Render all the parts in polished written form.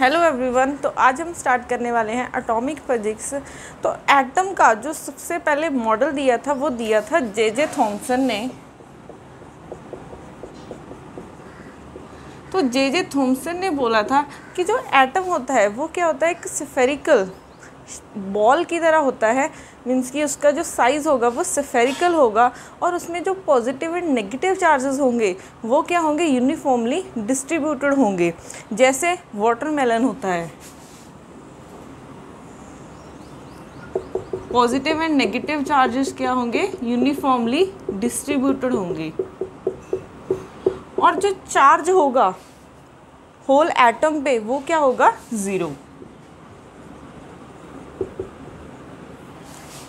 Hello everyone. तो आज हम स्टार्ट करने वाले हैं एटॉमिक फिजिक्स। तो एटम का जो सबसे पहले मॉडल दिया था वो दिया था जे थॉमसन ने। तो जे थॉमसन ने बोला था कि जो एटम होता है वो क्या होता है, एक स्फेरिकल बॉल की तरह होता है। मीन्स कि उसका जो साइज़ होगा वो स्फेरिकल होगा और उसमें जो पॉजिटिव एंड नेगेटिव चार्जेस होंगे वो क्या होंगे, यूनिफॉर्मली डिस्ट्रीब्यूटेड होंगे, जैसे वाटरमेलन होता है। पॉजिटिव एंड नेगेटिव चार्जेस क्या होंगे, यूनिफॉर्मली डिस्ट्रीब्यूटेड होंगे। और जो चार्ज होगा होल एटम पे वो क्या होगा, ज़ीरो।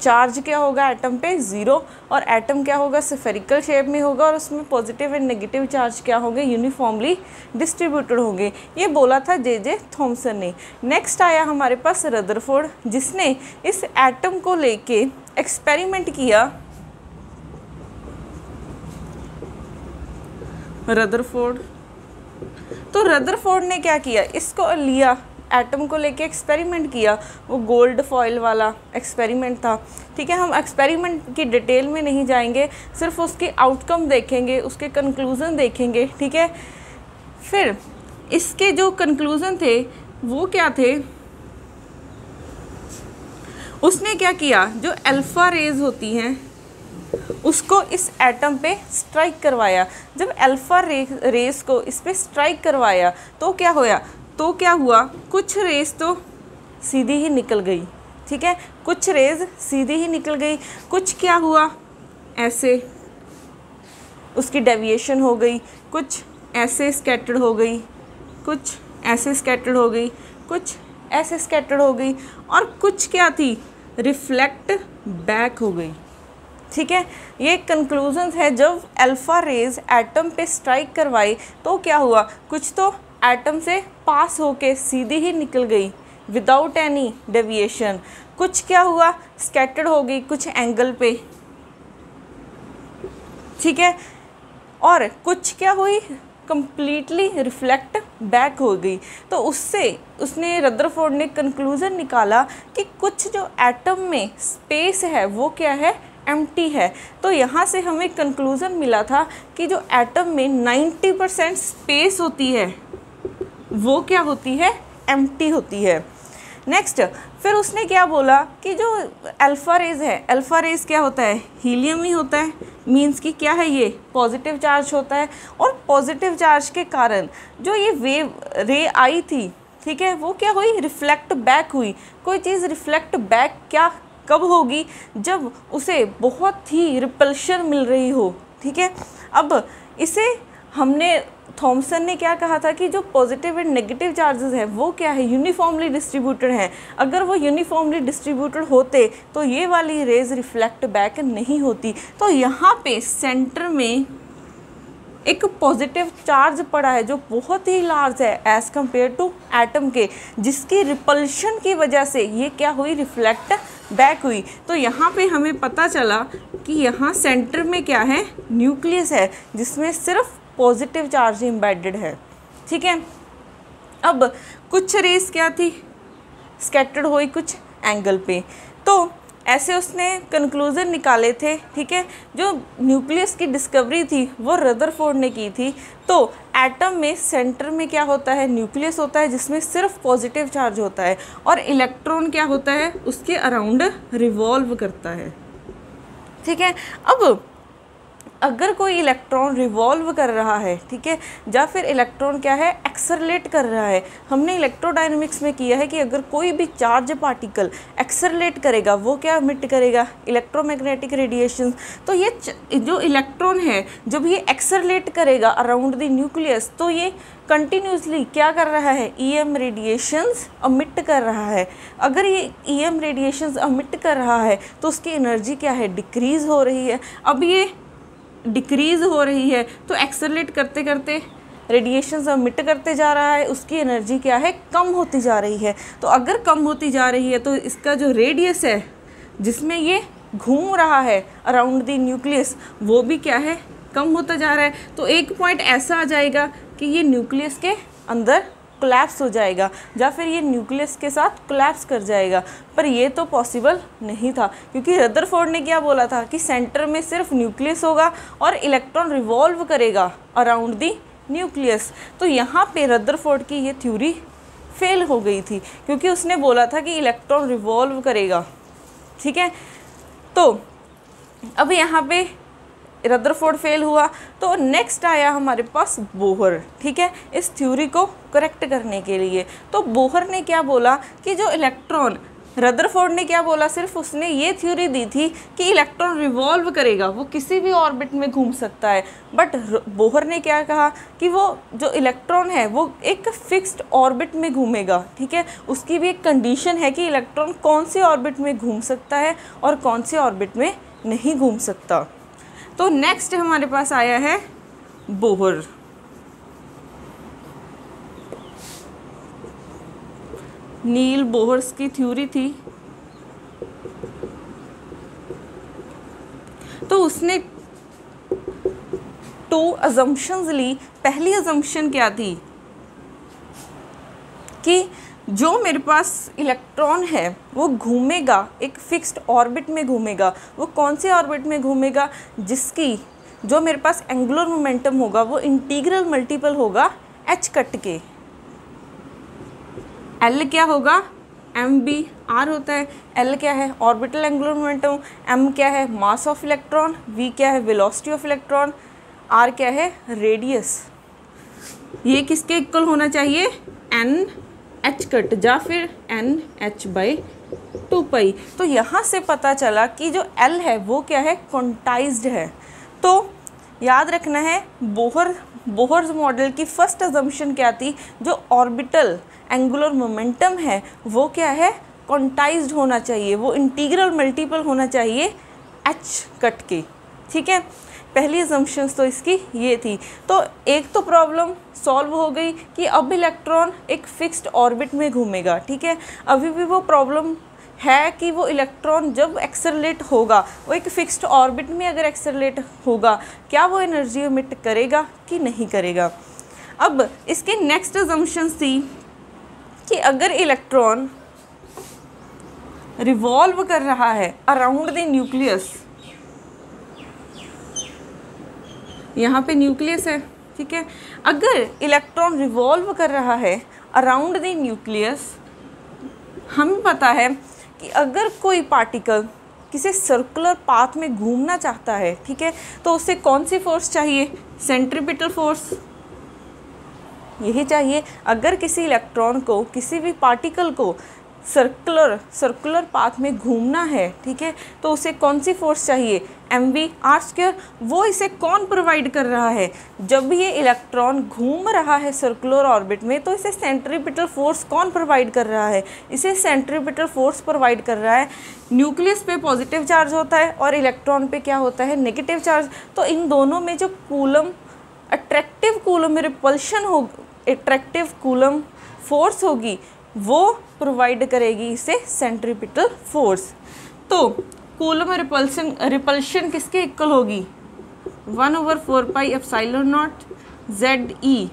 चार्ज क्या होगा एटम पे, ज़ीरो। और एटम क्या होगा, स्फेरिकल शेप में होगा और उसमें पॉजिटिव एंड नेगेटिव चार्ज क्या होंगे, यूनिफॉर्मली डिस्ट्रीब्यूटेड होंगे। ये बोला था जे थॉमसन ने। नेक्स्ट आया हमारे पास रदरफोर्ड, जिसने इस एटम को लेके एक्सपेरिमेंट किया। रदरफोर्ड, तो रदरफोर्ड ने क्या किया, इसको लिया, एटम को लेके एक्सपेरिमेंट किया। वो गोल्ड फॉइल वाला एक्सपेरिमेंट था। ठीक है, हम एक्सपेरिमेंट की डिटेल में नहीं जाएंगे, सिर्फ उसके आउटकम देखेंगे, उसके कंक्लूज़न देखेंगे। ठीक है, फिर इसके जो कंक्लूज़न थे वो क्या थे, उसने क्या किया, जो अल्फ़ा रेज होती हैं उसको इस एटम पे स्ट्राइक करवाया। जब अल्फ़ा रेस को इस पे स्ट्राइक करवाया तो क्या हुआ, कुछ रेस तो सीधी ही निकल गई। ठीक है, कुछ रेज सीधी ही निकल गई, कुछ क्या हुआ, ऐसे उसकी डेविएशन हो गई, कुछ ऐसे स्कैटर्ड हो गई, कुछ ऐसे स्कैटर्ड हो गई, कुछ ऐसे स्कैटर्ड हो गई, और कुछ क्या थी, रिफ्लेक्ट बैक हो गई। ठीक है, ये कंक्लूजन्स है। जब अल्फ़ा रेज एटम पे स्ट्राइक करवाई तो क्या हुआ, कुछ तो एटम से पास होके सीधी ही निकल गई विदाउट एनी डेविएशन, कुछ क्या हुआ, स्कैटर्ड हो गई कुछ एंगल पे। ठीक है, और कुछ क्या हुई, कंप्लीटली रिफ्लेक्ट बैक हो गई। तो उसने रदरफोर्ड ने कंक्लूज़न निकाला कि कुछ जो एटम में स्पेस है वो क्या है, एम्प्टी है। तो यहाँ से हमें कंक्लूज़न मिला था कि जो एटम में 90% स्पेस होती है वो क्या होती है, एम्प्टी होती है। नेक्स्ट फिर उसने क्या बोला कि जो अल्फ़ा रेज है, अल्फ़ा रेज क्या होता है, हीलियम ही होता है। मीन्स कि क्या है, ये पॉजिटिव चार्ज होता है, और पॉजिटिव चार्ज के कारण जो ये वेव रे आई थी, ठीक है, वो क्या हुई, रिफ्लेक्ट बैक हुई। कोई चीज़ रिफ्लेक्ट बैक क्या कब होगी, जब उसे बहुत ही रिपल्शन मिल रही हो। ठीक है, अब इसे हमने थॉमसन ने क्या कहा था कि जो पॉजिटिव एंड नेगेटिव चार्जेस हैं वो क्या है, यूनिफॉर्मली डिस्ट्रीब्यूटेड हैं। अगर वो यूनिफॉर्मली डिस्ट्रीब्यूटेड होते तो ये वाली रेज रिफ्लेक्ट बैक नहीं होती। तो यहाँ पे सेंटर में एक पॉजिटिव चार्ज पड़ा है जो बहुत ही लार्ज है एज़ कम्पेयर टू एटम के, जिसकी रिपल्शन की वजह से ये क्या हुई, रिफ्लेक्ट बैक हुई। तो यहाँ पे हमें पता चला कि यहाँ सेंटर में क्या है, न्यूक्लियस है, जिसमें सिर्फ पॉजिटिव चार्ज एम्बेडेड है। ठीक है, अब कुछ रेस क्या थी, स्कैटर्ड हुई कुछ एंगल पे। तो ऐसे उसने कंक्लूज़न निकाले थे। ठीक है, जो न्यूक्लियस की डिस्कवरी थी वो रदरफोर्ड ने की थी। तो एटम में सेंटर में क्या होता है, न्यूक्लियस होता है जिसमें सिर्फ पॉजिटिव चार्ज होता है, और इलेक्ट्रॉन क्या होता है, उसके अराउंड रिवॉल्व करता है। ठीक है, अब अगर कोई इलेक्ट्रॉन रिवॉल्व कर रहा है, ठीक है, या फिर इलेक्ट्रॉन क्या है, एक्सेलरेट कर रहा है। हमने इलेक्ट्रोडायनेमिक्स में किया है कि अगर कोई भी चार्ज पार्टिकल एक्सेलरेट करेगा वो क्या एमिट करेगा, इलेक्ट्रोमैग्नेटिक रेडिएशन। तो ये जो इलेक्ट्रॉन है जब ये एक्सेलरेट करेगा अराउंड द न्यूक्लियस तो ये कंटिन्यूसली क्या कर रहा है, ईएम रेडिएशंस अमिट कर रहा है। अगर ये ईएम रेडिएशंस अमिट कर रहा है तो उसकी एनर्जी क्या है, डिक्रीज़ हो रही है। अब ये डिक्रीज़ हो रही है तो एक्सेलरेट करते करते रेडिएशन अमिट करते जा रहा है, उसकी एनर्जी क्या है, कम होती जा रही है। तो अगर कम होती जा रही है तो इसका जो रेडियस है जिसमें ये घूम रहा है अराउंड द न्यूक्लियस वो भी क्या है, कम होता जा रहा है। तो एक पॉइंट ऐसा आ जाएगा कि ये न्यूक्लियस के अंदर कोलैप्स हो जाएगा या फिर ये न्यूक्लियस के साथ कोलैप्स कर जाएगा। पर ये तो पॉसिबल नहीं था, क्योंकि रदरफोर्ड ने क्या बोला था कि सेंटर में सिर्फ न्यूक्लियस होगा और इलेक्ट्रॉन रिवॉल्व करेगा अराउंड दी न्यूक्लियस। तो यहाँ पे रदरफोर्ड की ये थ्योरी फेल हो गई थी, क्योंकि उसने बोला था कि इलेक्ट्रॉन रिवॉल्व करेगा। ठीक है, तो अब यहाँ पे रदरफोर्ड फेल हुआ, तो नेक्स्ट आया हमारे पास बोहर। ठीक है, इस थ्योरी को करेक्ट करने के लिए। तो बोहर ने क्या बोला कि जो इलेक्ट्रॉन, रदरफोर्ड ने क्या बोला, सिर्फ उसने ये थ्योरी दी थी कि इलेक्ट्रॉन रिवॉल्व करेगा, वो किसी भी ऑर्बिट में घूम सकता है। बट बोहर ने क्या कहा कि वो जो इलेक्ट्रॉन है वो एक फिक्स्ड ऑर्बिट में घूमेगा। ठीक है, उसकी भी एक कंडीशन है कि इलेक्ट्रॉन कौन से ऑर्बिट में घूम सकता है और कौन से ऑर्बिट में नहीं घूम सकता। तो नेक्स्ट हमारे पास आया है बोहर। नील बोहर्स की थ्योरी थी। तो उसने 2 अजम्पशंस ली। पहली अजम्पशन क्या थी कि जो मेरे पास इलेक्ट्रॉन है वो घूमेगा, एक फिक्स्ड ऑर्बिट में घूमेगा। वो कौन से ऑर्बिट में घूमेगा? जिसकी जो मेरे पास एंगुलर मोमेंटम होगा वो इंटीग्रल मल्टीपल होगा h कट के। L क्या होगा? mv/r होता है। L क्या है? Orbital angular momentum. m क्या है? Mass of electron. v क्या है? Velocity of electron. r क्या है? रेडियस। ये किसके इक्वल होना चाहिए? n h कट या फिर NH/2π। तो यहाँ से पता चला कि जो L है वो क्या है? क्वांटाइज्ड है। तो याद रखना है, बोहर्स मॉडल की फर्स्ट अजम्पशन क्या थी? जो ऑर्बिटल एंगुलर मोमेंटम है वो क्या है? क्वांटाइज्ड होना चाहिए, वो इंटीग्रल मल्टीपल होना चाहिए h कट के। ठीक है, पहली अजम्पशंस तो इसकी ये थी। तो एक तो प्रॉब्लम सॉल्व हो गई कि अब इलेक्ट्रॉन एक फिक्स्ड ऑर्बिट में घूमेगा। ठीक है, अभी भी वो प्रॉब्लम है कि वो इलेक्ट्रॉन जब एक्सेलरेट होगा, वो एक फिक्स्ड ऑर्बिट में अगर एक्सेलरेट होगा, क्या वो एनर्जी एमिट करेगा कि नहीं करेगा। अब इसके नेक्स्ट अजम्पशंस थी कि अगर इलेक्ट्रॉन रिवॉल्व कर रहा है अराउंड द न्यूक्लियस, यहाँ पे न्यूक्लियस है। ठीक है, अगर इलेक्ट्रॉन रिवॉल्व कर रहा है अराउंड द न्यूक्लियस, हमें पता है कि अगर कोई पार्टिकल किसी सर्कुलर पाथ में घूमना चाहता है, ठीक है, तो उसे कौन सी फोर्स चाहिए? सेंट्रीपिटल फोर्स यही चाहिए। अगर किसी इलेक्ट्रॉन को, किसी भी पार्टिकल को सर्कुलर पाथ में घूमना है, ठीक है, तो उसे कौन सी फोर्स चाहिए? mv/r²। वो इसे कौन प्रोवाइड कर रहा है? जब ये इलेक्ट्रॉन घूम रहा है सर्कुलर ऑर्बिट में, तो इसे सेंट्रीपिटल फोर्स कौन प्रोवाइड कर रहा है? इसे सेंट्रीपिटल फोर्स प्रोवाइड कर रहा है। न्यूक्लियस पे पॉजिटिव चार्ज होता है और इलेक्ट्रॉन पे क्या होता है? Negative charge. तो इन दोनों में जो कूलम अट्रैक्टिव कूलम रिपल्शन हो, अट्रैक्टिव कूलम फोर्स होगी, वो प्रोवाइड करेगी इसे सेंट्रीपिटल फोर्स। तो कूलम रिपल्शन किसके इक्वल होगी? 1/4πε0 ZE।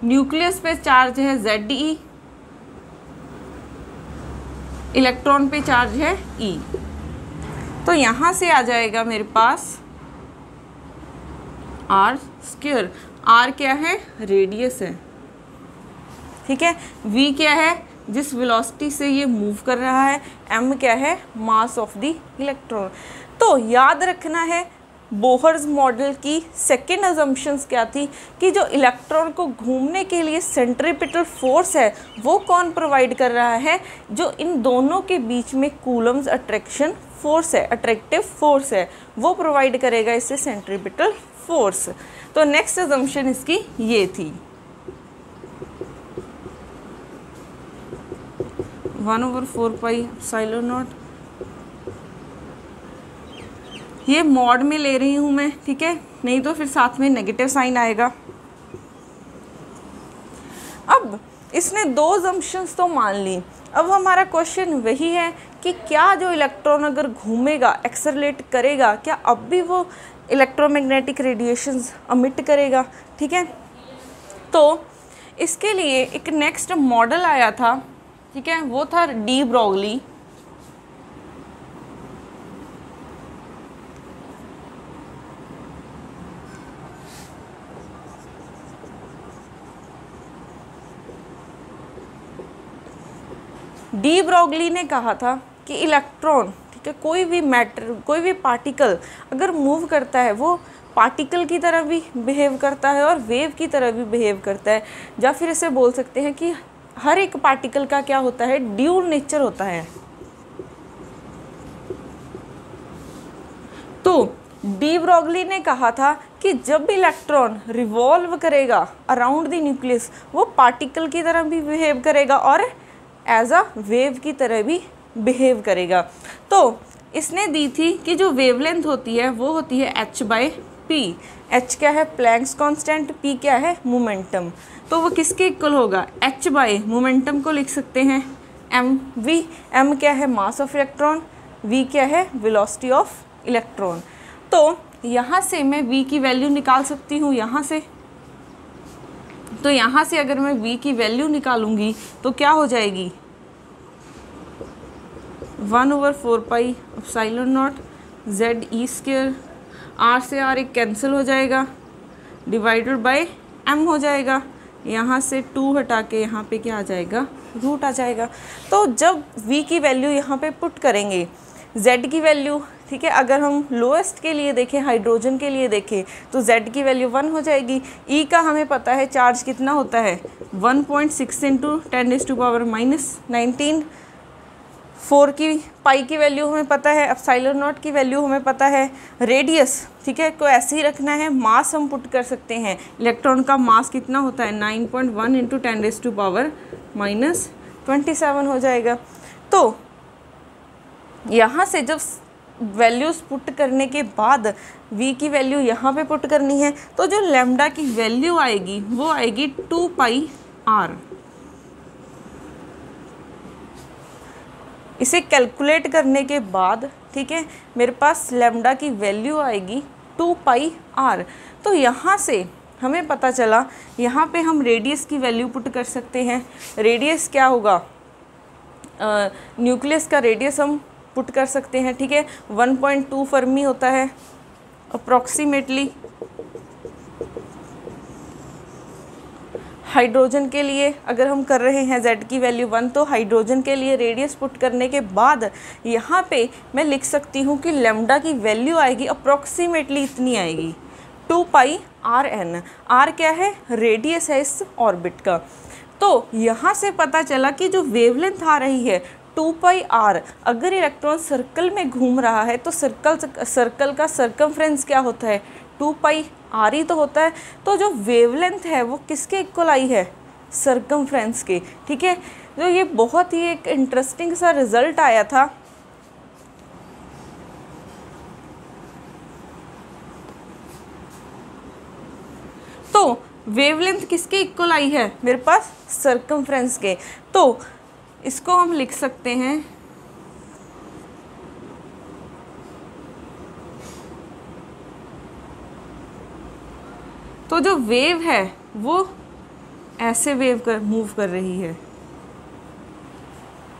न्यूक्लियस पे चार्ज है ZE, इलेक्ट्रॉन पे चार्ज है E। तो यहाँ से आ जाएगा मेरे पास r²। r क्या है? रेडियस है। ठीक है, v क्या है? जिस वेलोसिटी से ये मूव कर रहा है। m क्या है? Mass of the electron. तो याद रखना है, बोहर्स मॉडल की सेकेंड अजम्पशंस क्या थी कि जो इलेक्ट्रॉन को घूमने के लिए सेंट्रीपिटल फोर्स है वो कौन प्रोवाइड कर रहा है? जो इन दोनों के बीच में कूलम्स अट्रैक्शन फोर्स है, अट्रैक्टिव फोर्स है, वो प्रोवाइड करेगा इसे सेंट्रीपिटल फोर्स। तो नेक्स्ट अजम्पशन इसकी ये थी। 1/4πε0। ये मॉड में ले रही हूँ मैं, ठीक है, नहीं तो फिर साथ में नेगेटिव साइन आएगा। अब इसने 2 अजम्पशंस तो मान ली। अब हमारा क्वेश्चन वही है कि क्या जो इलेक्ट्रॉन अगर घूमेगा, एक्सेलरेट करेगा, क्या अब भी वो इलेक्ट्रोमैग्नेटिक रेडिएशंस अमिट करेगा? ठीक है, तो इसके लिए एक नेक्स्ट मॉडल आया था, ठीक है, वो था डी ब्रोगली। डी ब्रोगली ने कहा था कि इलेक्ट्रॉन, ठीक है, कोई भी मैटर, कोई भी पार्टिकल अगर मूव करता है वो पार्टिकल की तरह भी बिहेव करता है और वेव की तरह भी बिहेव करता है, या फिर इसे बोल सकते हैं कि हर एक पार्टिकल का क्या होता है, ड्यूल नेचर होता है। तो डी ब्रोगली ने कहा था कि जब इलेक्ट्रॉन रिवॉल्व करेगा अराउंड द न्यूक्लियस वो पार्टिकल की तरह भी बिहेव करेगा और एज अ वेव की तरह भी बिहेव करेगा। तो इसने दी थी कि जो वेवलेंथ होती है वो होती है h/p। h क्या है, प्लैंक्स कांस्टेंट, p क्या है, मोमेंटम। तो वो किसके इक्वल होगा, h बाय मोमेंटम को लिख सकते हैं mv। m क्या है, मास ऑफ इलेक्ट्रॉन, v क्या है, वेलोसिटी ऑफ इलेक्ट्रॉन। तो यहाँ से मैं v की वैल्यू निकाल सकती हूँ यहाँ से। तो यहाँ से अगर मैं v की वैल्यू निकालूंगी तो क्या हो जाएगी, 1/4 pi epsilon not ZE², r से r एक कैंसिल हो जाएगा, डिवाइडेड बाय m हो जाएगा। यहाँ से 2 हटा के यहाँ पे क्या आ जाएगा, रूट आ जाएगा। तो जब v की वैल्यू यहाँ पे पुट करेंगे, z की वैल्यू, ठीक है, अगर हम लोएस्ट के लिए देखें, हाइड्रोजन के लिए देखें तो z की वैल्यू 1 हो जाएगी। E का हमें पता है चार्ज कितना होता है, 1.6 × 10⁻⁻19। 4 की पाई की वैल्यू हमें पता है, एप्सिलॉन नॉट की वैल्यू हमें पता है, रेडियस, ठीक है, को ऐसे ही रखना है। मास हम पुट कर सकते हैं, इलेक्ट्रॉन का मास कितना होता है, 9.1 × 10⁻⁻27 हो जाएगा। तो यहाँ से जब वैल्यूज़ पुट करने के बाद v की वैल्यू यहाँ पे पुट करनी है, तो जो लैम्डा की वैल्यू आएगी वो आएगी 2πr। इसे कैलकुलेट करने के बाद, ठीक है, मेरे पास लैम्डा की वैल्यू आएगी 2πr। तो यहाँ से हमें पता चला, यहाँ पे हम रेडियस की वैल्यू पुट कर सकते हैं। रेडियस क्या होगा, न्यूक्लियस का रेडियस हम पुट कर सकते हैं, ठीक है, 1.2 फर्मी होता है अप्रॉक्सीमेटली। हाइड्रोजन के लिए अगर हम कर रहे हैं z की वैल्यू 1, तो हाइड्रोजन के लिए रेडियस पुट करने के बाद यहाँ पे मैं लिख सकती हूँ कि लैम्डा की वैल्यू आएगी अप्रॉक्सीमेटली इतनी आएगी, 2πrn। r क्या है, रेडियस है इस ऑर्बिट का। तो यहाँ से पता चला कि जो वेवलेंथ आ रही है 2πr, अगर इलेक्ट्रॉन सर्कल में घूम रहा है तो सर्कल का सर्कमफ्रेंस क्या होता है, 2πr ही तो होता है। तो जो वेवलेंथ है वो किसके इक्वल आई है, सर्कमफ्रेंस के, ठीक है। तो ये बहुत ही एक इंटरेस्टिंग सा रिजल्ट आया था। तो वेवलेंथ किसके इक्वल आई है, मेरे पास सर्कमफ्रेंस के। तो इसको हम लिख सकते हैं तो जो वेव है वो ऐसे मूव कर रही है,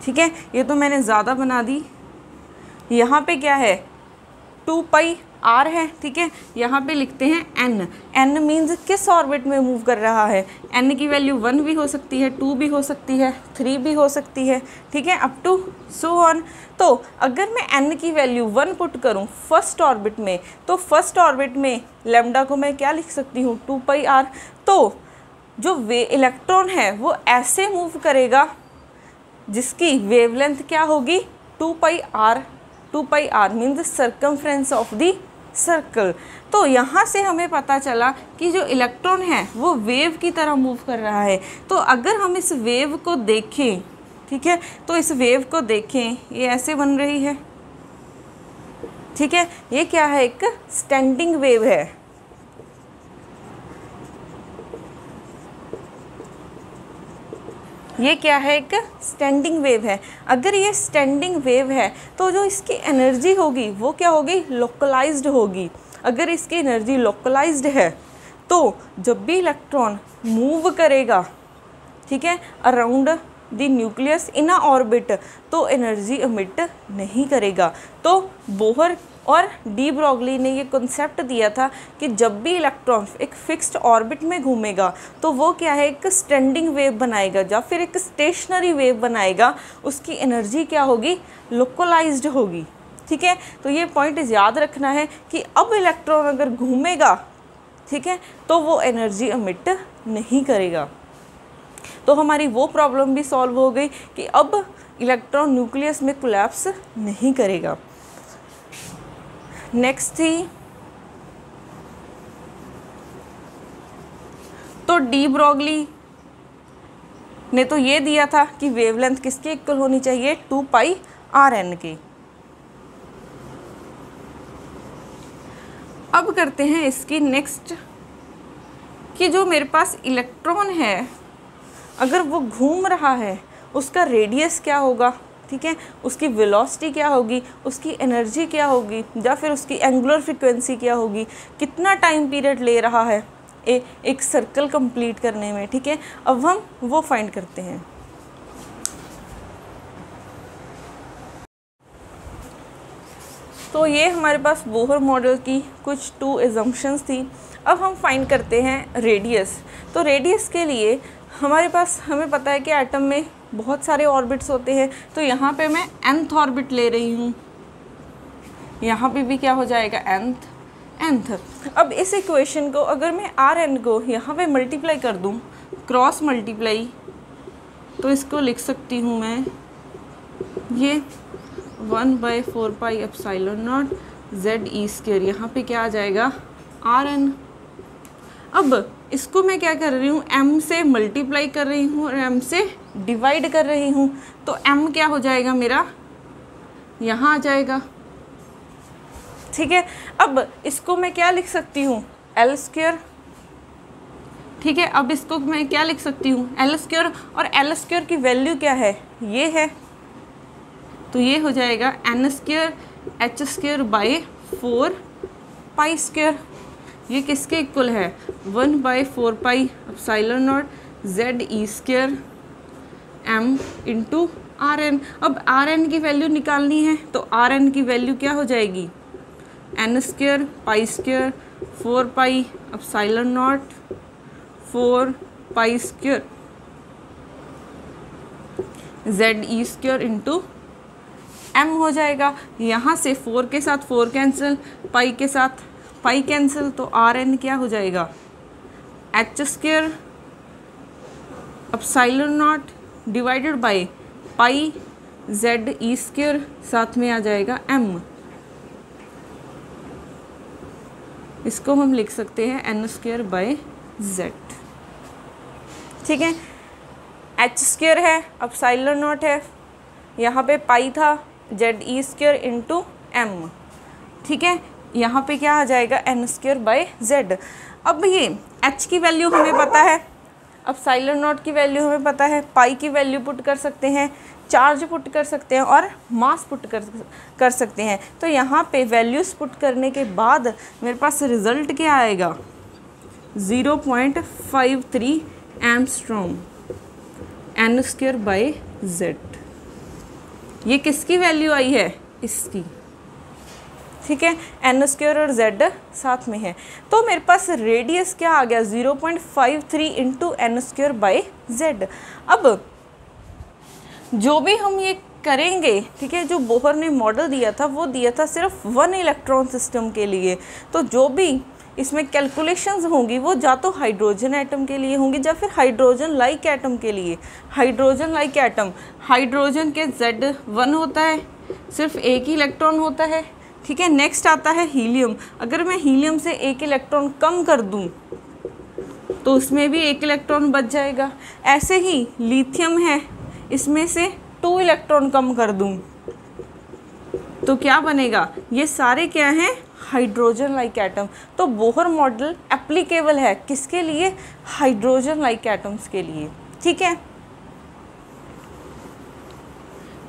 ठीक है। ये तो मैंने ज़्यादा बना दी। यहाँ पे क्या है, 2πr है, ठीक है। यहाँ पे लिखते हैं n। n मीन्स किस ऑर्बिट में मूव कर रहा है। n की वैल्यू 1 भी हो सकती है, 2 भी हो सकती है, 3 भी हो सकती है, ठीक है, अप टू सो ऑन। तो अगर मैं n की वैल्यू 1 पुट करूँ फर्स्ट ऑर्बिट में, तो फर्स्ट ऑर्बिट में लैम्डा को मैं क्या लिख सकती हूँ, 2πr। तो जो इलेक्ट्रॉन है वो ऐसे मूव करेगा जिसकी वेवलेंथ क्या होगी, 2πr। 2πr means circumference of the circle. तो यहाँ से हमें पता चला कि जो इलेक्ट्रॉन है वो वेव की तरह मूव कर रहा है। तो अगर हम इस वेव को देखें, ठीक है, तो इस वेव को देखें, ये ऐसे बन रही है, ठीक है। ये क्या है, एक स्टैंडिंग वेव है। ये क्या है, एक स्टैंडिंग वेव है। अगर ये स्टैंडिंग वेव है तो जो इसकी एनर्जी होगी वो क्या होगी, लोकलाइज्ड होगी। अगर इसकी एनर्जी लोकलाइज्ड है तो जब भी इलेक्ट्रॉन मूव करेगा, ठीक है, around the nucleus in a orbit, तो एनर्जी एमिट नहीं करेगा। तो बोहर और डी ब्रॉगली ने ये कॉन्सेप्ट दिया था कि जब भी इलेक्ट्रॉन एक फिक्स्ड ऑर्बिट में घूमेगा तो वो क्या है, एक स्टैंडिंग वेव बनाएगा या फिर एक स्टेशनरी वेव बनाएगा, उसकी एनर्जी क्या होगी, लोकलाइज्ड होगी। ठीक है, तो ये पॉइंट याद रखना है कि अब इलेक्ट्रॉन अगर घूमेगा, ठीक है, तो वो एनर्जी एमिट नहीं करेगा। तो हमारी वो प्रॉब्लम भी सॉल्व हो गई कि अब इलेक्ट्रॉन न्यूक्लियस में कोलैप्स नहीं करेगा। नेक्स्ट थी, तो डी ब्रॉगली ने तो ये दिया था कि वेवलेंथ किसके इक्वल होनी चाहिए, 2πRN के। अब करते हैं इसकी नेक्स्ट कि जो मेरे पास इलेक्ट्रॉन है अगर वो घूम रहा है उसका रेडियस क्या होगा, ठीक है, उसकी वेलोसिटी क्या होगी, उसकी एनर्जी क्या होगी, या फिर उसकी एंगुलर फ्रीक्वेंसी क्या होगी, कितना टाइम पीरियड ले रहा है एक सर्कल कंप्लीट करने में। ठीक है, अब हम वो फाइंड करते हैं। तो ये हमारे पास बोहर मॉडल की कुछ 2 एजम्पशंस थी। अब हम फाइंड करते हैं रेडियस। तो रेडियस के लिए हमें पता है कि एटम में बहुत सारे ऑर्बिट्स होते हैं, तो यहाँ पे मैं nth ऑर्बिट ले रही हूँ, यहाँ पे भी क्या हो जाएगा, nth। अब इस इक्वेशन को अगर मैं Rn को यहाँ पे मल्टीप्लाई कर दूँ, क्रॉस मल्टीप्लाई, तो इसको लिख सकती हूँ मैं ये 1/4πε0 ZE², यहाँ पे क्या आ जाएगा, Rn। अब इसको मैं क्या कर रही हूँ, m से मल्टीप्लाई कर रही हूँ और m से डिवाइड कर रही हूँ, तो m क्या हो जाएगा मेरा, यहाँ आ जाएगा। ठीक है, अब इसको मैं क्या लिख सकती हूँ, L²। ठीक है, अब इसको मैं क्या लिख सकती हूँ, L², और L² की वैल्यू क्या है, ये है, तो ये हो जाएगा n² h²/4π²। ये किसके इक्वल है, 1/4πε0 ZE² m इंटू Rn। अब Rn की वैल्यू निकालनी है, तो Rn की वैल्यू क्या हो जाएगी, n² π² 4πε0 4π² ZE² इंटू m हो जाएगा। यहाँ से 4 के साथ 4 कैंसिल, पाई के साथ पाई कैंसिल, तो Rn क्या हो जाएगा, h² ε0 divided by pi ZE², साथ में आ जाएगा m। इसको हम लिख सकते हैं n²/z। ठीक है, h² है, ε0 है, यहाँ पे पाई था, ZE² इंटू m। ठीक है, यहाँ पे क्या आ जाएगा, n²/z। अब ये h की वैल्यू हमें पता है, ε0 की वैल्यू हमें पता है, पाई की वैल्यू पुट कर सकते हैं, चार्ज पुट कर सकते हैं और मास पुट कर सकते हैं। तो यहाँ पे वैल्यूज़ पुट करने के बाद मेरे पास रिज़ल्ट क्या आएगा, 0.53 एंगस्ट्रॉम n²/z। ये किसकी वैल्यू आई है, इसकी। ठीक है, n² और z साथ में है, तो मेरे पास रेडियस क्या आ गया, 0.53 इंटू n²/z। अब जो भी हम ये करेंगे, ठीक है, जो बोहर ने मॉडल दिया था वो दिया था सिर्फ 1 इलेक्ट्रॉन सिस्टम के लिए, तो जो भी इसमें कैलकुलेशंस होंगी वो या तो हाइड्रोजन एटम के लिए होंगी या फिर हाइड्रोजन लाइक एटम के लिए। हाइड्रोजन लाइक एटम, हाइड्रोजन के Z1 होता है, सिर्फ एक ही इलेक्ट्रॉन होता है। ठीक है, नेक्स्ट आता है हीलियम। अगर मैं हीलियम से एक इलेक्ट्रॉन कम कर दूं तो उसमें भी एक इलेक्ट्रॉन बच जाएगा। ऐसे ही लिथियम है, इसमें से 2 इलेक्ट्रॉन कम कर दूं तो क्या बनेगा, ये सारे क्या हैं, हाइड्रोजन लाइक एटम। तो बोहर मॉडल एप्लीकेबल है किसके लिए, हाइड्रोजन लाइक एटम्स के लिए। ठीक है,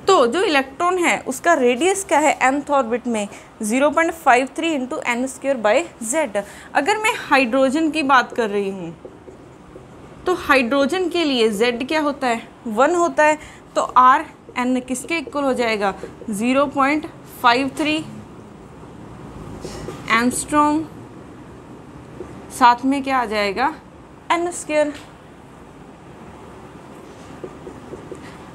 तो जो इलेक्ट्रॉन है उसका रेडियस क्या है nth ऑर्बिट में, 0.53 इंटू n² बाई z। अगर मैं हाइड्रोजन की बात कर रही हूँ तो तो हाइड्रोजन के लिए Z क्या होता है, 1 होता है। तो Rn किसके इक्वल हो जाएगा, 0.53 एंगस्ट्रॉम, साथ में क्या आ जाएगा, n²।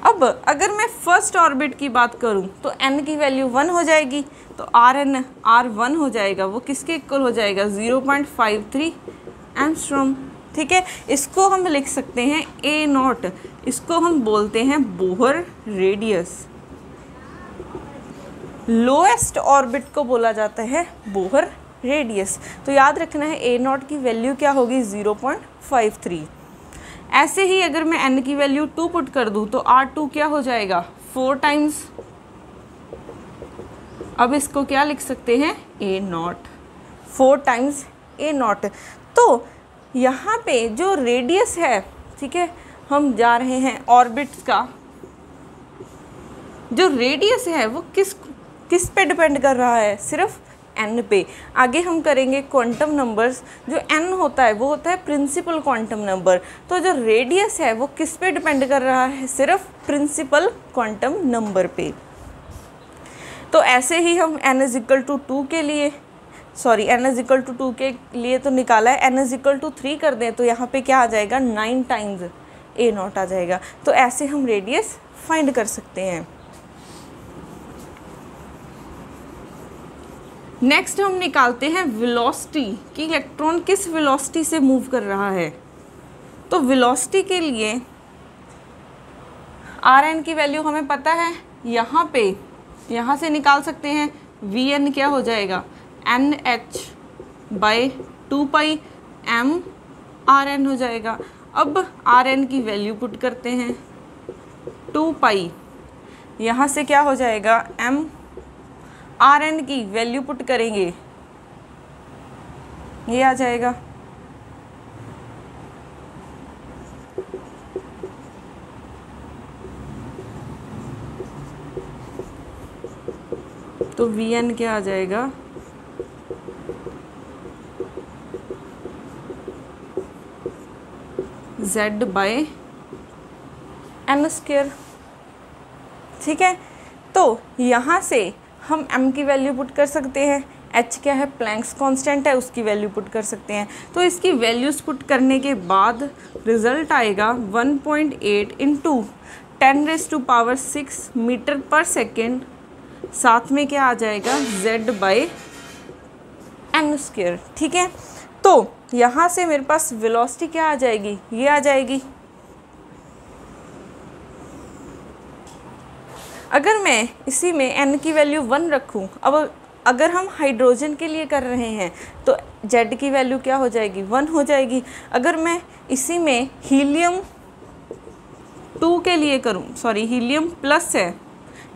अब अगर मैं फर्स्ट ऑर्बिट की बात करूं तो n की वैल्यू 1 हो जाएगी, तो R1 हो जाएगा, वो किसके इक्वल हो जाएगा, 0.53 एंगस्ट्रॉम। ठीक है, इसको हम लिख सकते हैं A0, इसको हम बोलते हैं बोहर रेडियस। लोएस्ट ऑर्बिट को बोला जाता है बोहर रेडियस। तो याद रखना है A0 की वैल्यू क्या होगी, 0.53। ऐसे ही अगर मैं n की वैल्यू 2 पुट कर दूं तो R2 क्या हो जाएगा, 4 टाइम्स। अब इसको क्या लिख सकते हैं, A0, 4 टाइम्स A0। तो यहाँ पे जो रेडियस है, ठीक है, हम जा रहे हैं ऑर्बिट्स का, जो रेडियस है वो किस पे डिपेंड कर रहा है, सिर्फ n पे। आगे हम करेंगे क्वांटम नंबर्स, जो n होता है वो होता है प्रिंसिपल क्वांटम नंबर। तो जो रेडियस है वो किस पे डिपेंड कर रहा है, सिर्फ प्रिंसिपल क्वांटम नंबर पे। तो ऐसे ही हम n=2 के लिए, सॉरी n=2 के लिए तो निकाला है, n=3 कर दें तो यहाँ पे क्या आ जाएगा, 9 टाइम्स A0 आ जाएगा। तो ऐसे हम रेडियस फाइंड कर सकते हैं। नेक्स्ट हम निकालते हैं वेलोसिटी, कि इलेक्ट्रॉन किस वेलोसिटी से मूव कर रहा है। तो वेलोसिटी के लिए Rn की वैल्यू हमें पता है, यहाँ से निकाल सकते हैं। Vn क्या हो जाएगा, NH/2πm हो जाएगा। अब Rn की वैल्यू पुट करते हैं, 2π, यहाँ से क्या हो जाएगा, m। Rn की वैल्यू पुट करेंगे, ये आ जाएगा। तो Vn क्या आ जाएगा, Z/n²। ठीक है, तो यहाँ से हम m की वैल्यू पुट कर सकते हैं, h क्या है, प्लैंक्स कांस्टेंट है, उसकी वैल्यू पुट कर सकते हैं। तो इसकी वैल्यूज़ पुट करने के बाद रिज़ल्ट आएगा 1.8 × 10⁻⁶ मीटर पर सेकेंड, साथ में क्या आ जाएगा, Z/n²। ठीक है, तो यहाँ से मेरे पास वेलोसिटी क्या आ जाएगी, ये आ जाएगी। अगर मैं इसी में n की वैल्यू 1 रखूँ, अब अगर हम हाइड्रोजन के लिए कर रहे हैं तो Z की वैल्यू क्या हो जाएगी, 1 हो जाएगी। अगर मैं इसी में हीलियम 2 के लिए करूँ, सॉरी हीलियम प्लस है,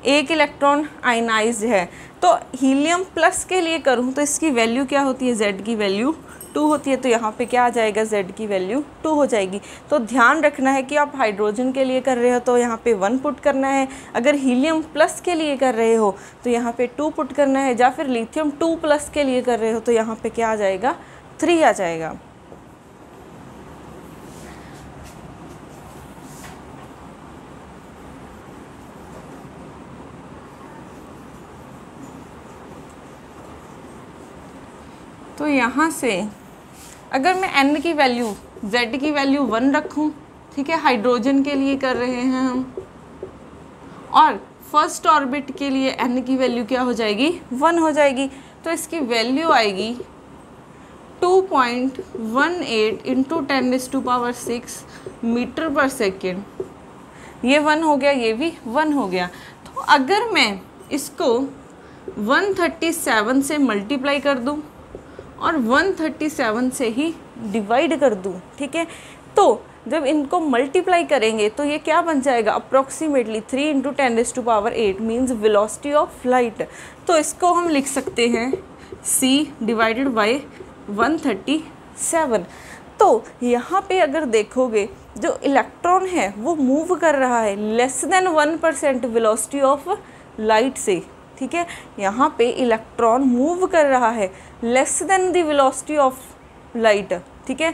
एक इलेक्ट्रॉन आयनाइज्ड है, तो हीलियम प्लस के लिए करूँ तो इसकी वैल्यू क्या होती है, Z की वैल्यू 2 होती है। तो यहाँ पे क्या आ जाएगा, Z की वैल्यू 2 हो जाएगी। तो ध्यान रखना है कि आप हाइड्रोजन के लिए कर रहे हो तो यहाँ पे 1 पुट करना है, अगर हीलियम प्लस के लिए कर रहे हो तो यहाँ पे 2 पुट करना है, या फिर लिथियम 2+ के लिए कर रहे हो तो यहाँ पे क्या आ जाएगा, 3 आ जाएगा। तो यहाँ से अगर मैं n की वैल्यू, Z की वैल्यू 1 रखूँ, ठीक है, हाइड्रोजन के लिए कर रहे हैं हम, और फर्स्ट ऑर्बिट के लिए n की वैल्यू क्या हो जाएगी, 1 हो जाएगी। तो इसकी वैल्यू आएगी 2.18 × 10⁻⁶ मीटर पर सेकेंड। ये 1 हो गया, ये भी 1 हो गया। तो अगर मैं इसको 137 से मल्टीप्लाई कर दूँ और 137 से ही डिवाइड कर दूँ, ठीक है, तो जब इनको मल्टीप्लाई करेंगे तो ये क्या बन जाएगा, approximately 3 × 10⁸ means velocity of light. तो इसको हम लिख सकते हैं c/137। तो यहाँ पे अगर देखोगे जो इलेक्ट्रॉन है वो मूव कर रहा है less than 1% velocity of light से, ठीक है, यहाँ पे इलेक्ट्रॉन मूव कर रहा है less than the velocity of light, ठीक है।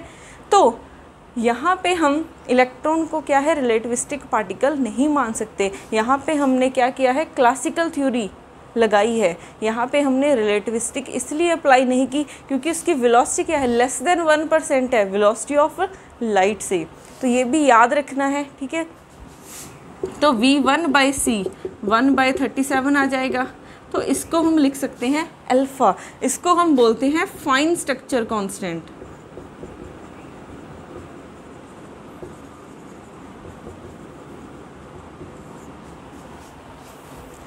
तो यहाँ पे हम इलेक्ट्रॉन को क्या है रिलेटिविस्टिक पार्टिकल नहीं मान सकते। यहाँ पे हमने क्या किया है क्लासिकल थ्योरी लगाई है। यहाँ पे हमने रिलेटिविस्टिक इसलिए अप्लाई नहीं की क्योंकि उसकी वेलोसिटी क्या है लेस देन 1% है वेलोसिटी ऑफ लाइट से। तो ये भी याद रखना है, ठीक है। तो V1/c 1/37 आ जाएगा। तो इसको हम लिख सकते हैं अल्फ़ा। इसको हम बोलते हैं फाइन स्ट्रक्चर कांस्टेंट।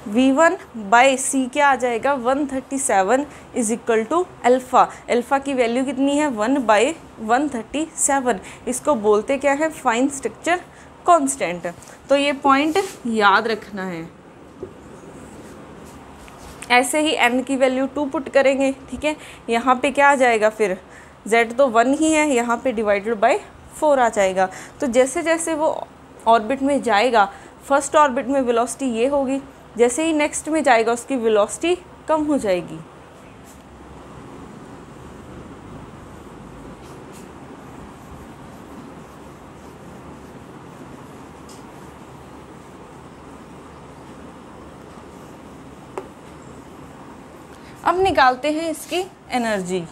V1/c क्या आ जाएगा 137 is equal to alpha. Alpha की वैल्यू कितनी है 1/137। इसको बोलते क्या है फाइन स्ट्रक्चर कांस्टेंट। तो ये पॉइंट याद रखना है। ऐसे ही n की वैल्यू 2 पुट करेंगे, ठीक है। यहाँ पे क्या आ जाएगा फिर z तो 1 ही है, यहाँ पे डिवाइडेड बाय 4 आ जाएगा। तो जैसे जैसे वो ऑर्बिट में जाएगा, फर्स्ट ऑर्बिट में वेलोसिटी ये होगी, जैसे ही नेक्स्ट में जाएगा उसकी वेलोसिटी कम हो जाएगी। अब निकालते हैं इसकी एनर्जी।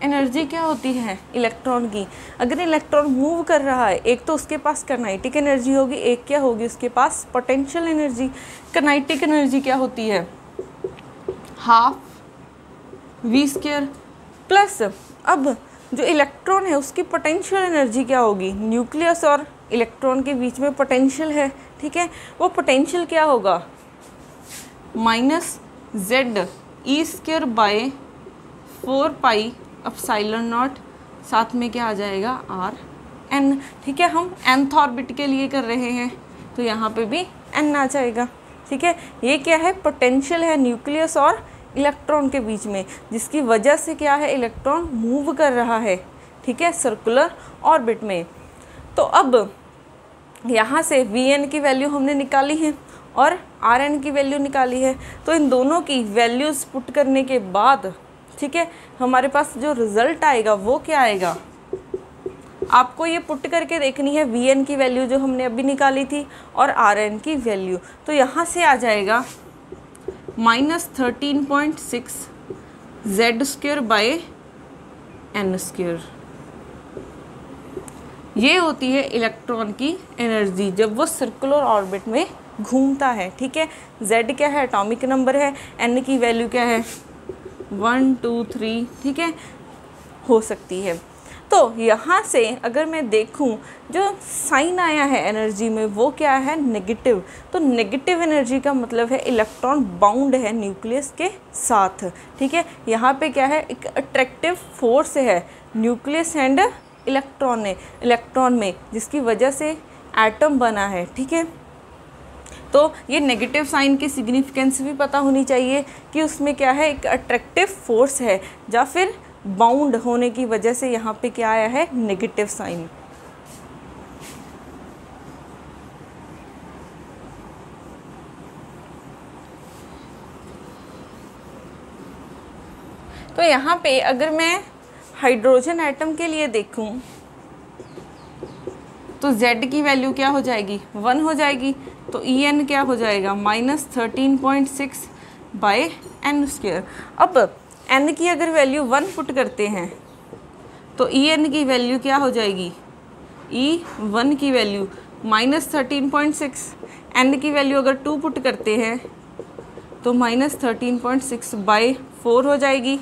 एनर्जी क्या होती है इलेक्ट्रॉन की। अगर इलेक्ट्रॉन मूव कर रहा है, एक तो उसके पास काइनेटिक एनर्जी होगी, एक क्या होगी उसके पास पोटेंशियल एनर्जी। काइनेटिक एनर्जी क्या होती है 1/2 v² प्लस अब जो इलेक्ट्रॉन है उसकी पोटेंशियल एनर्जी क्या होगी, न्यूक्लियस और इलेक्ट्रॉन के बीच में पोटेंशियल है, ठीक है। वो पोटेंशियल क्या होगा -ZE²/4πε0, साथ में क्या आ जाएगा Rn, ठीक है। हम nth ऑर्बिट के लिए कर रहे हैं तो यहाँ पे भी n आ जाएगा, ठीक है। ये क्या है पोटेंशियल है न्यूक्लियस और इलेक्ट्रॉन के बीच में, जिसकी वजह से क्या है इलेक्ट्रॉन मूव कर रहा है, ठीक है, सर्कुलर ऑर्बिट में। तो अब यहाँ से Vn की वैल्यू हमने निकाली है और Rn की वैल्यू निकाली है। तो इन दोनों की वैल्यूज़ पुट करने के बाद, ठीक है, हमारे पास जो रिज़ल्ट आएगा वो क्या आएगा, आपको ये पुट करके देखनी है Vn की वैल्यू जो हमने अभी निकाली थी और Rn की वैल्यू। तो यहाँ से आ जाएगा -13.6 Z²/n²। ये होती है इलेक्ट्रॉन की एनर्जी जब वो सर्कुलर ऑर्बिट में घूमता है, ठीक है। Z क्या है एटॉमिक नंबर है, n की वैल्यू क्या है 1 2 3, ठीक है, हो सकती है। तो यहाँ से अगर मैं देखूँ जो साइन आया है एनर्जी में वो क्या है नेगेटिव। तो नेगेटिव एनर्जी का मतलब है इलेक्ट्रॉन बाउंड है न्यूक्लियस के साथ, ठीक है। यहाँ पे क्या है एक अट्रैक्टिव फोर्स है न्यूक्लियस एंड इलेक्ट्रॉन में, जिसकी वजह से एटम बना है, ठीक है। तो ये नेगेटिव साइन की सिग्निफिकेंस भी पता होनी चाहिए कि उसमें क्या है एक अट्रैक्टिव फोर्स है, या फिर बाउंड होने की वजह से यहाँ पे क्या आया है नेगेटिव साइन। तो यहाँ पे अगर मैं हाइड्रोजन एटम के लिए देखूं तो Z की वैल्यू क्या हो जाएगी 1 हो जाएगी। तो En क्या हो जाएगा -13.6/n²। अब n की अगर वैल्यू 1 पुट करते हैं तो En की वैल्यू क्या हो जाएगी, E1 की वैल्यू -13.6, n की वैल्यू अगर 2 पुट करते हैं तो -13.6/4 हो जाएगी।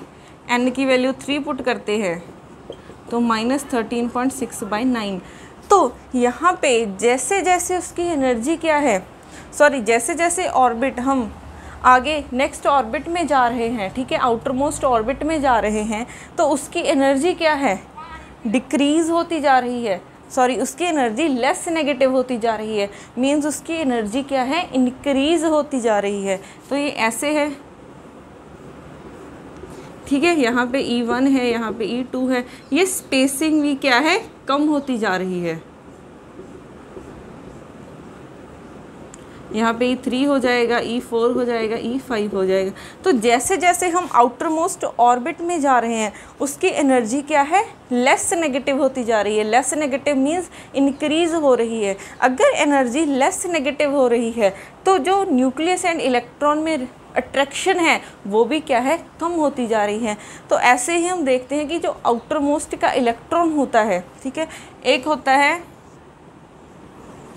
n की वैल्यू 3 पुट करते हैं तो -13.6/9। तो यहाँ पे जैसे जैसे उसकी एनर्जी क्या है, जैसे जैसे ऑर्बिट हम आगे नेक्स्ट ऑर्बिट में जा रहे हैं, ठीक है, आउटर मोस्ट ऑर्बिट में जा रहे हैं, तो उसकी एनर्जी क्या है डिक्रीज़ होती जा रही है, उसकी एनर्जी लेस नेगेटिव होती जा रही है, मींस उसकी एनर्जी क्या है इंक्रीज़ होती जा रही है। तो ये ऐसे है, ठीक है। यहाँ पे E1 है, यहाँ पे E2 है, ये स्पेसिंग भी क्या है कम होती जा रही है। यहाँ पे E3 हो जाएगा, E4 हो जाएगा, E5 हो जाएगा। तो जैसे जैसे हम आउटर मोस्ट ऑर्बिट में जा रहे हैं उसकी एनर्जी क्या है, लेस नेगेटिव होती जा रही है। लेस नेगेटिव मीन्स इंक्रीज हो रही है। अगर एनर्जी लेस नेगेटिव हो रही है तो जो न्यूक्लियस एंड इलेक्ट्रॉन में अट्रैक्शन है वो भी क्या है, कम होती जा रही है। तो ऐसे ही हम देखते हैं कि जो आउटर मोस्ट का इलेक्ट्रॉन होता है, ठीक है, एक होता है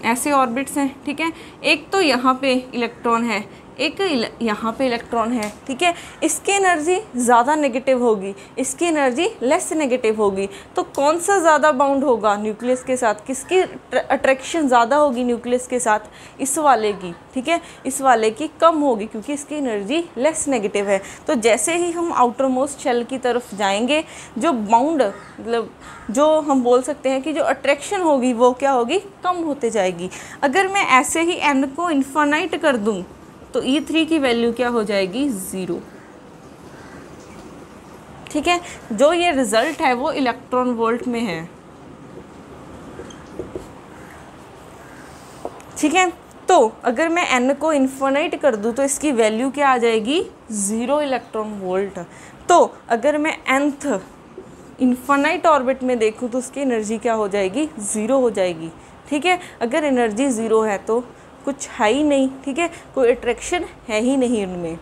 ऐसे ऑर्बिट्स हैं, ठीक है, एक तो यहाँ पे इलेक्ट्रॉन है, एक यहाँ पे इलेक्ट्रॉन है, ठीक है, इसकी एनर्जी ज़्यादा नेगेटिव होगी, इसकी एनर्जी लेस नेगेटिव होगी। तो कौन सा ज़्यादा बाउंड होगा न्यूक्लियस के साथ, किसकी अट्रैक्शन ज़्यादा होगी न्यूक्लियस के साथ, इस वाले की, ठीक है, इस वाले की कम होगी क्योंकि इसकी एनर्जी लेस नेगेटिव है। तो जैसे ही हम आउटर मोस्ट शेल की तरफ जाएंगे जो बाउंड मतलब जो हम बोल सकते हैं कि जो अट्रैक्शन होगी वो क्या होगी, कम होते जाएगी। अगर मैं ऐसे ही n को इन्फानाइट कर दूं तो E3 की वैल्यू क्या हो जाएगी, 0, ठीक है। जो ये रिजल्ट है वो इलेक्ट्रॉन वोल्ट में है, ठीक है। तो अगर मैं n को इन्फानाइट कर दूं तो इसकी वैल्यू क्या आ जाएगी, 0 इलेक्ट्रॉन वोल्ट। तो अगर मैं nth इन्फानाइट ऑर्बिट में देखूं तो उसकी एनर्जी क्या हो जाएगी, 0 हो जाएगी, ठीक है। अगर एनर्जी 0 है तो कुछ है ही नहीं, ठीक है, कोई अट्रैक्शन है ही नहीं उनमें।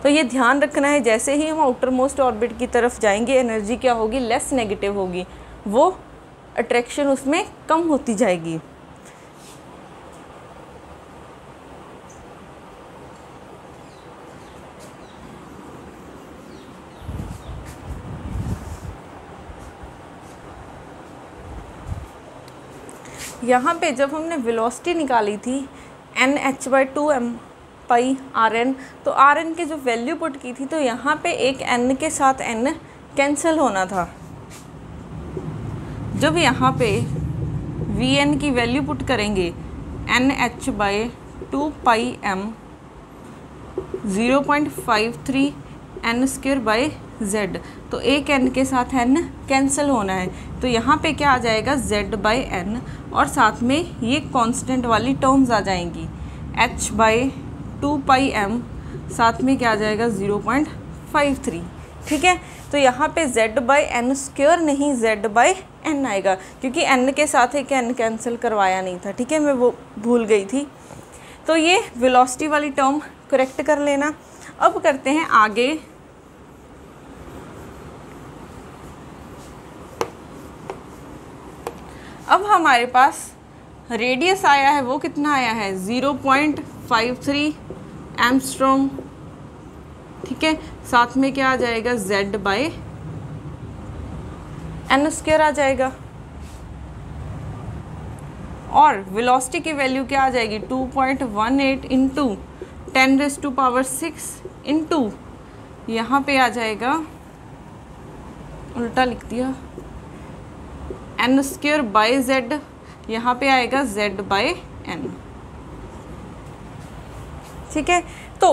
तो ये ध्यान रखना है, जैसे ही हम आउटर मोस्ट ऑर्बिट की तरफ जाएंगे एनर्जी क्या होगी, लेस नेगेटिव होगी, वो अट्रैक्शन उसमें कम होती जाएगी। यहाँ पे जब हमने वेलोसिटी निकाली थी NH/2m पाई RN, तो RN की जो वैल्यू पुट की थी तो यहाँ पे एक n के साथ n कैंसिल होना था। जब यहाँ पे Vn की वैल्यू पुट करेंगे NH/2 पाई m 0.53 n² तो एक n के साथ n कैंसिल होना है। तो यहाँ पे क्या आ जाएगा, Z/n, और साथ में ये कांस्टेंट वाली टर्म्स आ जाएंगी, H/2 पाई m, साथ में क्या आ जाएगा 0.53, ठीक है। तो यहाँ पे Z/n² नहीं Z/n आएगा क्योंकि n के साथ एक n कैंसिल करवाया नहीं था, ठीक है, मैं वो भूल गई थी। तो ये वेलोसिटी वाली टर्म करेक्ट कर लेना। अब करते हैं आगे, अब हमारे पास रेडियस आया है, वो कितना आया है, 0.53 एंगस्ट्रॉम, ठीक है, साथ में क्या आ जाएगा Z/n² आ जाएगा, और वेलोसिटी की वैल्यू क्या आ जाएगी, 2.18 इंटू 10⁻⁶ इंटू यहाँ पे आ जाएगा, उल्टा लिख दिया, n²/z, यहाँ पे आएगा Z/n, ठीक है। तो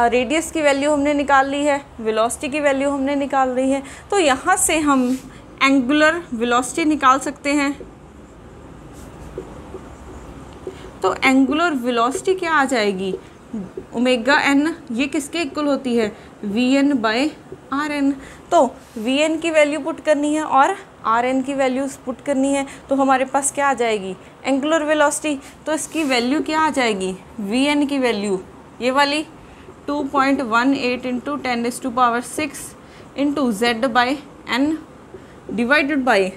रेडियस की वैल्यू हमने निकाल ली है, वेलोसिटी की वैल्यू हमने निकाल ली है। तो यहाँ से हम एंगुलर वेलोसिटी निकाल सकते हैं। तो एंगुलर वेलोसिटी क्या आ जाएगी, ω/n, ये किसके इक्वल होती है, Vn/Rn। तो Vn की वैल्यू पुट करनी है और Rn की वैल्यू पुट करनी है, तो हमारे पास क्या आ जाएगी, एंगुलर वेलोसिटी। तो इसकी वैल्यू क्या आ जाएगी, Vn की वैल्यू ये वाली 2.18 into 10⁻⁶ into Z/n divided by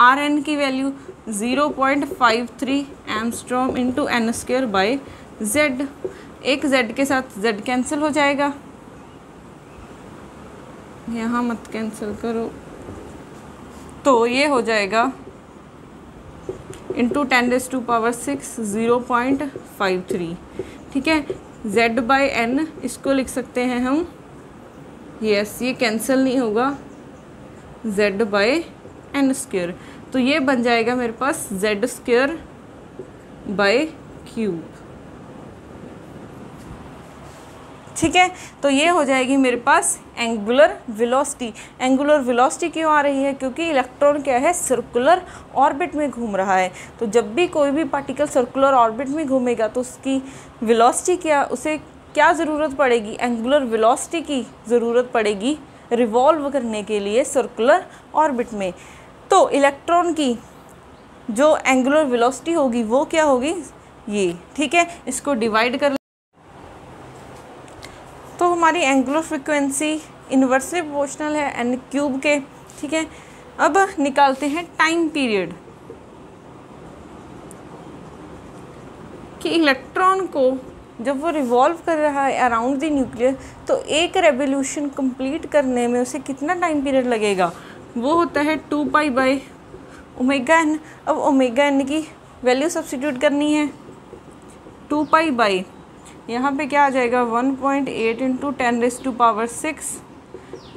Rn की वैल्यू 0.53 एंगस्ट्रॉम इंटू n²/z। एक z के साथ z कैंसिल हो जाएगा, यहाँ मत कैंसिल करो, तो ये हो जाएगा इंटू 10⁻⁶ 0.53, ठीक है। Z/n इसको लिख सकते हैं हम, यस, ये कैंसिल नहीं होगा, Z/n², तो ये बन जाएगा मेरे पास Z²/3, ठीक है, तो ये हो जाएगी मेरे पास एंगुलर वेलोसिटी। एंगुलर वेलोसिटी क्यों आ रही है? क्योंकि इलेक्ट्रॉन क्या है, सर्कुलर ऑर्बिट में घूम रहा है। तो जब भी कोई भी पार्टिकल सर्कुलर ऑर्बिट में घूमेगा तो उसकी वेलोसिटी क्या, उसे क्या ज़रूरत पड़ेगी? एंगुलर वेलोसिटी की ज़रूरत पड़ेगी रिवॉल्व करने के लिए सर्कुलर ऑर्बिट में। तो इलेक्ट्रॉन की जो एंगुलर वेलोसिटी होगी वो क्या होगी? ये, ठीक है, इसको डिवाइड कर। तो हमारी एंगुलर फ्रीक्वेंसी इन्वर्सली प्रोपोर्शनल है n क्यूब के, ठीक है। अब निकालते हैं टाइम पीरियड कि इलेक्ट्रॉन को जब वो रिवॉल्व कर रहा है अराउंड द न्यूक्लियस तो एक रेवोल्यूशन कंप्लीट करने में उसे कितना टाइम पीरियड लगेगा? वो होता है 2 पाई बाय ओमेगा एन। अब ओमेगा एन की वैल्यू सब्स्टिट्यूट करनी है, 2 पाई बाई यहाँ पे क्या आ जाएगा 1.8 इंटू 10⁻⁶,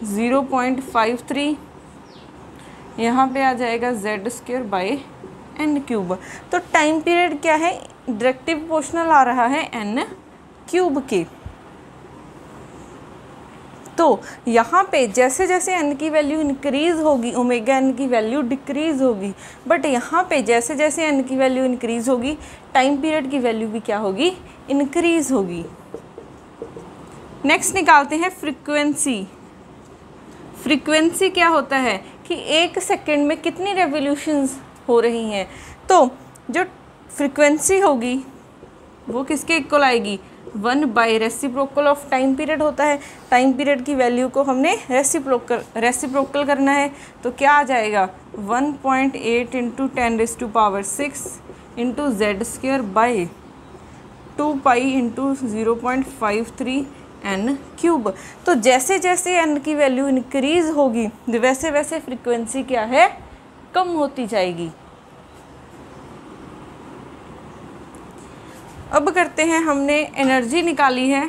0.53, यहाँ पे आ जाएगा z² बाई n क्यूब। तो टाइम पीरियड क्या है, डायरेक्टली प्रोपोर्शनल आ रहा है n क्यूब के। तो यहाँ पे जैसे जैसे n की वैल्यू इंक्रीज़ होगी ओमेगा n की वैल्यू डिक्रीज़ होगी, बट यहाँ पे जैसे जैसे n की वैल्यू इंक्रीज़ होगी टाइम पीरियड की वैल्यू भी क्या होगी, इंक्रीज़ होगी। नेक्स्ट निकालते हैं फ्रीक्वेंसी। फ्रीक्वेंसी क्या होता है कि 1 सेकेंड में कितनी रेवोल्यूशंस हो रही हैं। तो जो फ्रीक्वेंसी होगी वो किसके इक्वल आएगी, 1 by reciprocal of time period होता है। टाइम पीरियड की वैल्यू को हमने रेसिप्रोकल करना है, तो क्या आ जाएगा 1.8 into 10⁻⁶ into z² by 2 pi into 0.53 n cube. तो जैसे जैसे n की वैल्यू इंक्रीज़ होगी वैसे वैसे फ्रीक्वेंसी क्या है, कम होती जाएगी। अब करते हैं, हमने एनर्जी निकाली है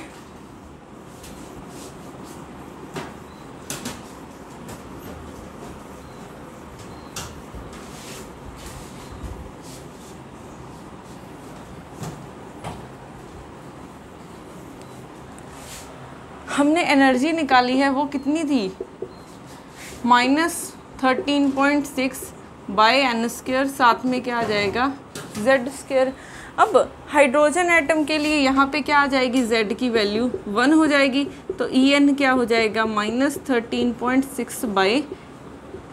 वो कितनी थी, -13.6 बाई n², साथ में क्या आ जाएगा z²। अब हाइड्रोजन एटम के लिए यहाँ पे क्या आ जाएगी, z की वैल्यू 1 हो जाएगी, तो En क्या हो जाएगा -13.6 बाई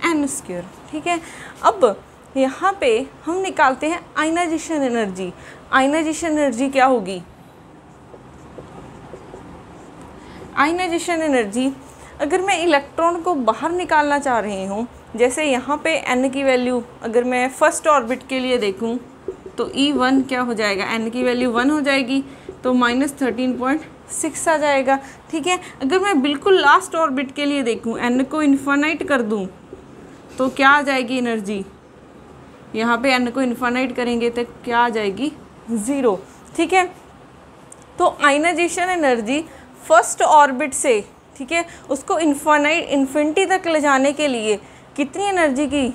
n², ठीक है। अब यहाँ पे हम निकालते हैं आयनाइजेशन एनर्जी। आयनाइजेशन एनर्जी क्या होगी, आयनाइजेशन एनर्जी अगर मैं इलेक्ट्रॉन को बाहर निकालना चाह रही हूँ, जैसे यहाँ पे n की वैल्यू अगर मैं फर्स्ट ऑर्बिट के लिए देखूँ तो E1 क्या हो जाएगा, n की वैल्यू 1 हो जाएगी, तो -13.6 आ जाएगा, ठीक है। अगर मैं बिल्कुल लास्ट ऑर्बिट के लिए देखूँ, n को इन्फानाइट कर दूँ तो क्या आ जाएगी एनर्जी, यहाँ पे n को इन्फानाइट करेंगे तो क्या आ जाएगी 0, ठीक है। तो आयनाइजेशन एनर्जी फर्स्ट ऑर्बिट से, ठीक है, उसको इन्फिनिटी तक ले जाने के लिए कितनी एनर्जी की,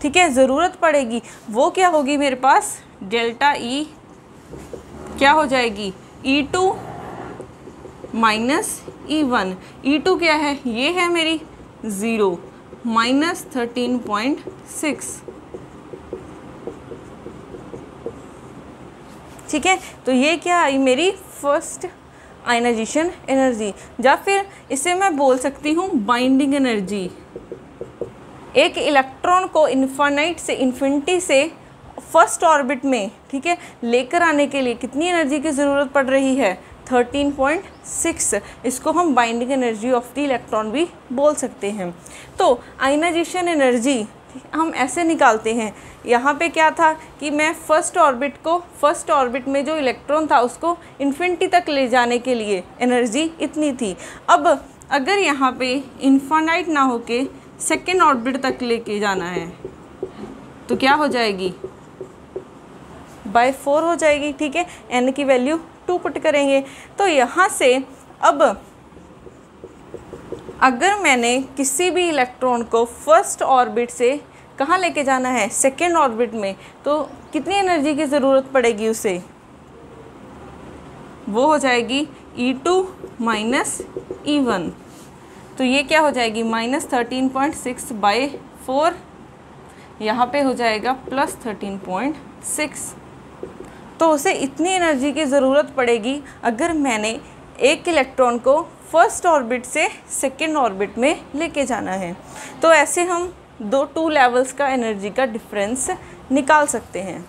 ठीक है, ज़रूरत पड़ेगी। वो क्या होगी मेरे पास, डेल्टा E क्या हो जाएगी E2 माइनस E1। E2 क्या है, ये है मेरी 0 -13.6, ठीक है। तो ये क्या आई मेरी फर्स्ट आयनाइजेशन एनर्जी। या फिर इसे मैं बोल सकती हूँ बाइंडिंग एनर्जी। एक इलेक्ट्रॉन को इन्फानाइट से इन्फिनिटी से फर्स्ट ऑर्बिट में, ठीक है, लेकर आने के लिए कितनी एनर्जी की ज़रूरत पड़ रही है, 13.6। इसको हम binding energy of the electron भी बोल सकते हैं। तो आयनाइजेशन एनर्जी हम ऐसे निकालते हैं, यहाँ पे क्या था कि मैं फर्स्ट ऑर्बिट में जो इलेक्ट्रॉन था उसको इन्फिनिटी तक ले जाने के लिए एनर्जी इतनी थी। अब अगर यहाँ पे इन्फानाइट ना होके सेकेंड ऑर्बिट तक लेके जाना है तो क्या हो जाएगी, बाय 4 हो जाएगी, ठीक है। n की वैल्यू 2 पुट करेंगे। तो यहाँ से अब अगर मैंने किसी भी इलेक्ट्रॉन को फर्स्ट ऑर्बिट से कहाँ लेके जाना है, सेकेंड ऑर्बिट में, तो कितनी एनर्जी की ज़रूरत पड़ेगी उसे, वो हो जाएगी E2 माइनस E1, तो ये क्या हो जाएगी -13.6/4, यहाँ पे हो जाएगा +13.6। तो उसे इतनी एनर्जी की ज़रूरत पड़ेगी अगर मैंने एक इलेक्ट्रॉन को फर्स्ट ऑर्बिट से सेकेंड ऑर्बिट में लेके जाना है। तो ऐसे हम 2 लेवल्स का एनर्जी का डिफरेंस निकाल सकते हैं।